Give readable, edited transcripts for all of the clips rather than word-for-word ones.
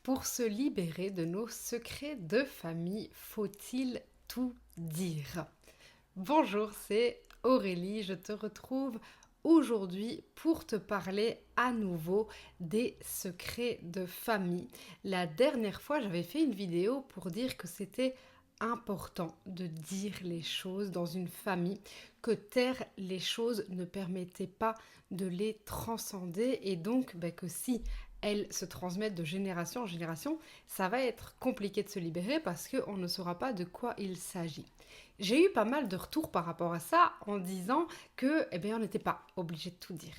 Pour se libérer de nos secrets de famille, faut-il tout dire? Bonjour, c'est Aurélie, je te retrouve aujourd'hui pour te parler à nouveau des secrets de famille. La dernière fois, j'avais fait une vidéo pour dire que c'était important de dire les choses dans une famille, que taire les choses ne permettait pas de les transcender et donc que si elles se transmettent de génération en génération, ça va être compliqué de se libérer parce qu'on ne saura pas de quoi il s'agit. J'ai eu pas mal de retours par rapport à ça en disant que, on n'était pas obligé de tout dire.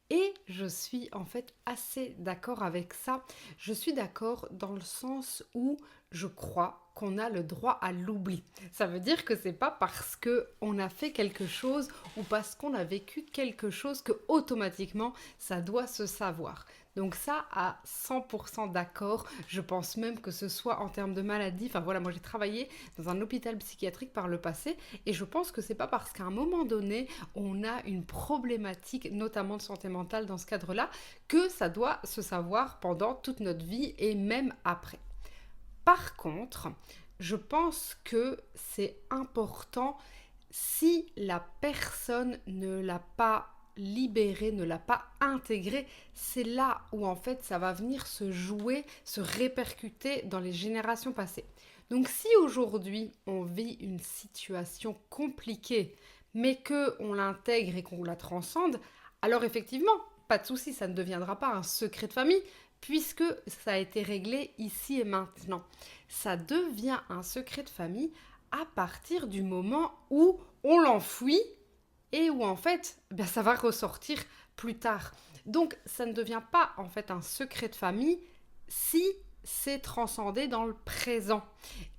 Et je suis en fait assez d'accord avec ça. Je suis d'accord dans le sens où je crois qu'on a le droit à l'oubli. Ça veut dire que c'est pas parce que on a fait quelque chose ou parce qu'on a vécu quelque chose que automatiquement ça doit se savoir. Donc ça, à 100% d'accord. Je pense même que ce soit en termes de maladie. Enfin voilà, moi j'ai travaillé dans un hôpital psychiatrique par le passé et je pense que c'est pas parce qu'à un moment donné, on a une problématique, notamment de santé mentale dans ce cadre-là, que ça doit se savoir pendant toute notre vie et même après. Par contre, je pense que c'est important si la personne ne l'a pas libéré, ne l'a pas intégré, c'est là où en fait ça va venir se jouer, se répercuter dans les générations passées. Donc si aujourd'hui on vit une situation compliquée, mais que on l'intègre et qu'on la transcende, alors effectivement, pas de souci, ça ne deviendra pas un secret de famille puisque ça a été réglé ici et maintenant. Ça devient un secret de famille à partir du moment où on l'enfouit et où en fait ça va ressortir plus tard. Donc ça ne devient pas en fait un secret de famille si c'est transcendé dans le présent.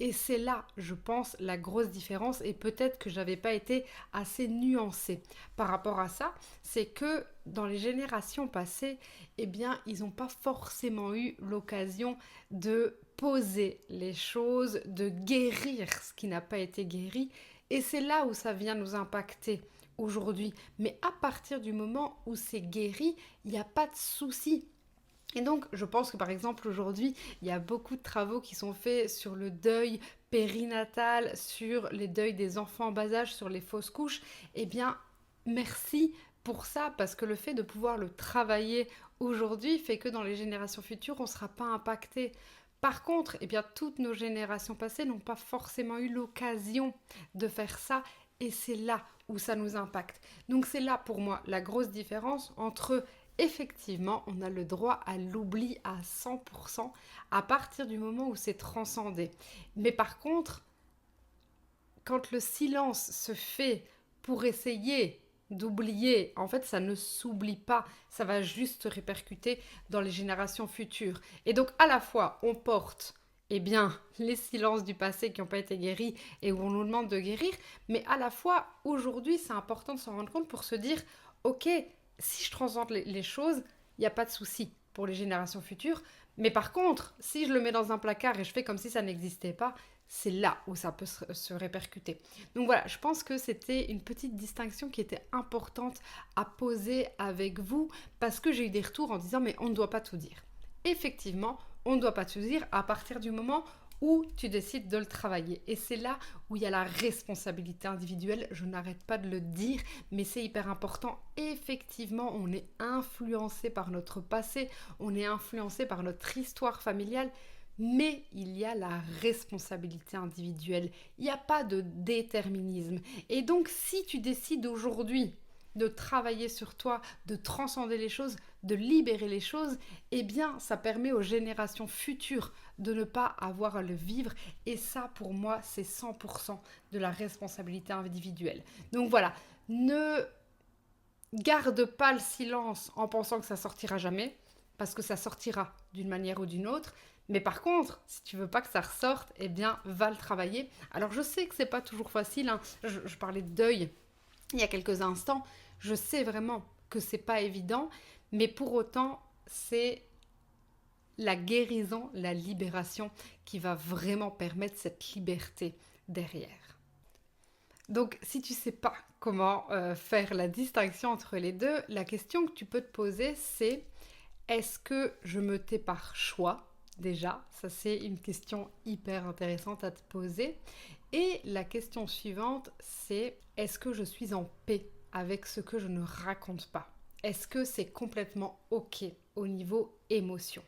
Et c'est là, je pense, la grosse différence et peut-être que j'avais pas été assez nuancée par rapport à ça, c'est que dans les générations passées, ils n'ont pas forcément eu l'occasion de poser les choses, de guérir ce qui n'a pas été guéri. Et c'est là où ça vient nous impacter aujourd'hui. Mais à partir du moment où c'est guéri, il n'y a pas de souci. Et donc, je pense que par exemple aujourd'hui, il y a beaucoup de travaux qui sont faits sur le deuil périnatal, sur les deuils des enfants en bas âge, sur les fausses couches. Merci pour ça, parce que le fait de pouvoir le travailler aujourd'hui fait que dans les générations futures, on ne sera pas impacté. Par contre, toutes nos générations passées n'ont pas forcément eu l'occasion de faire ça, et c'est là où ça nous impacte. Donc c'est là pour moi la grosse différence entre effectivement, on a le droit à l'oubli à 100% à partir du moment où c'est transcendé. Mais par contre, quand le silence se fait pour essayer d'oublier, en fait, ça ne s'oublie pas, ça va juste se répercuter dans les générations futures. Et donc, à la fois, on porte les silences du passé qui n'ont pas été guéris et où on nous demande de guérir, mais à la fois, aujourd'hui, c'est important de s'en rendre compte pour se dire, ok, si je transcende les choses, il n'y a pas de souci pour les générations futures, mais par contre, si je le mets dans un placard et je fais comme si ça n'existait pas, c'est là où ça peut se répercuter. Donc voilà, je pense que c'était une petite distinction qui était importante à poser avec vous parce que j'ai eu des retours en disant mais on ne doit pas tout dire. Effectivement, on ne doit pas tout dire à partir du moment où tu décides de le travailler. Et c'est là où il y a la responsabilité individuelle. Je n'arrête pas de le dire, mais c'est hyper important. Effectivement, on est influencé par notre passé, on est influencé par notre histoire familiale, mais il y a la responsabilité individuelle. Il n'y a pas de déterminisme. Et donc, si tu décides aujourd'hui de travailler sur toi, de transcender les choses, de libérer les choses, ça permet aux générations futures de ne pas avoir à le vivre. Et ça, pour moi, c'est 100% de la responsabilité individuelle. Donc voilà, ne garde pas le silence en pensant que ça sortira jamais, parce que ça sortira d'une manière ou d'une autre. Mais par contre, si tu veux pas que ça ressorte, va le travailler. Alors je sais que c'est pas toujours facile, hein. Je parlais de deuil il y a quelques instants. Je sais vraiment que c'est pas évident, mais pour autant, c'est la guérison, la libération qui va vraiment permettre cette liberté derrière. Donc, si tu ne sais pas comment faire la distinction entre les deux, la question que tu peux te poser, c'est est-ce que je me tais par choix Déjà, ça c'est une question hyper intéressante à te poser. Et la question suivante, c'est est-ce que je suis en paix avec ce que je ne raconte pas? Est-ce que c'est complètement OK au niveau émotion?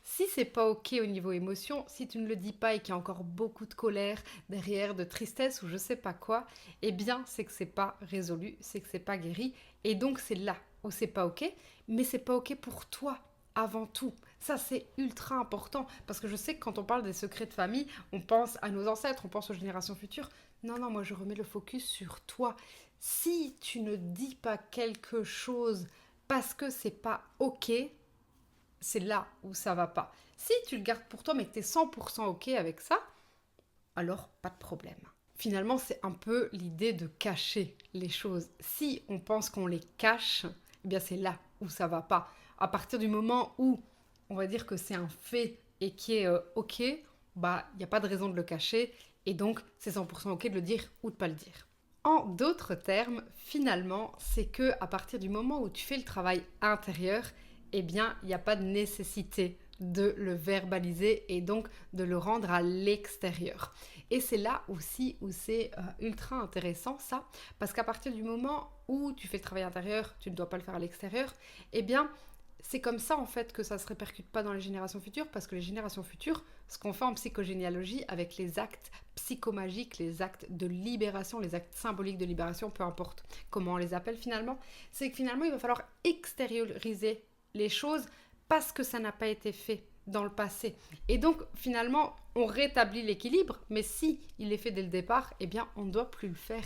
Si c'est pas OK au niveau émotion, si tu ne le dis pas et qu'il y a encore beaucoup de colère derrière, de tristesse ou je sais pas quoi, eh bien c'est que c'est pas résolu, c'est que c'est pas guéri et donc c'est là où c'est pas OK, mais c'est pas OK pour toi avant tout. Ça c'est ultra important parce que je sais que quand on parle des secrets de famille, on pense à nos ancêtres, on pense aux générations futures. Non non, moi je remets le focus sur toi. Si tu ne dis pas quelque chose parce que c'est pas OK, c'est là où ça va pas. Si tu le gardes pour toi mais que tu es 100% OK avec ça, alors pas de problème. Finalement, c'est un peu l'idée de cacher les choses. Si on pense qu'on les cache, eh bien c'est là où ça va pas. À partir du moment où on va dire que c'est un fait et qui est OK, bah il n'y a pas de raison de le cacher et donc c'est 100% OK de le dire ou de pas le dire. En d'autres termes, finalement, c'est que à partir du moment où tu fais le travail intérieur, eh bien, il n'y a pas de nécessité de le verbaliser et donc de le rendre à l'extérieur. Et c'est là aussi où c'est ultra intéressant ça, parce qu'à partir du moment où tu fais le travail intérieur, tu ne dois pas le faire à l'extérieur, eh bien, c'est comme ça en fait que ça ne se répercute pas dans les générations futures, parce que les générations futures, ce qu'on fait en psychogénéalogie avec les actes psychomagiques, les actes de libération, les actes symboliques de libération, peu importe comment on les appelle finalement, c'est que finalement il va falloir extérioriser les choses parce que ça n'a pas été fait dans le passé. Et donc finalement on rétablit l'équilibre, mais si il est fait dès le départ, eh bien on ne doit plus le faire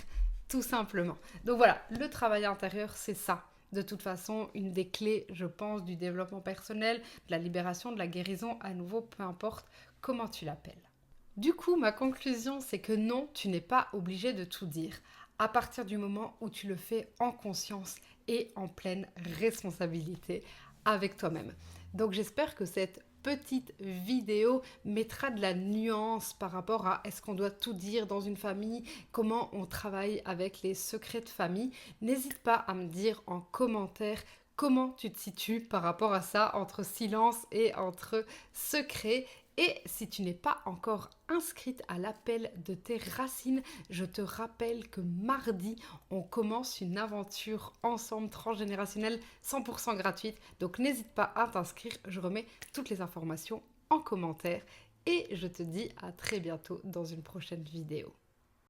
tout simplement. Donc voilà, le travail intérieur c'est ça. De toute façon, une des clés, je pense, du développement personnel, de la libération, de la guérison, à nouveau, peu importe comment tu l'appelles. Du coup, ma conclusion, c'est que non, tu n'es pas obligé de tout dire. À partir du moment où tu le fais en conscience et en pleine responsabilité avec toi-même. Donc j'espère que cette petite vidéo mettra de la nuance par rapport à est-ce qu'on doit tout dire dans une famille, comment on travaille avec les secrets de famille. N'hésite pas à me dire en commentaire comment tu te situes par rapport à ça, entre silence et entre secret. Et si tu n'es pas encore inscrite à l'appel de tes racines, je te rappelle que mardi, on commence une aventure ensemble transgénérationnelle 100% gratuite. Donc n'hésite pas à t'inscrire, je remets toutes les informations en commentaire. Et je te dis à très bientôt dans une prochaine vidéo.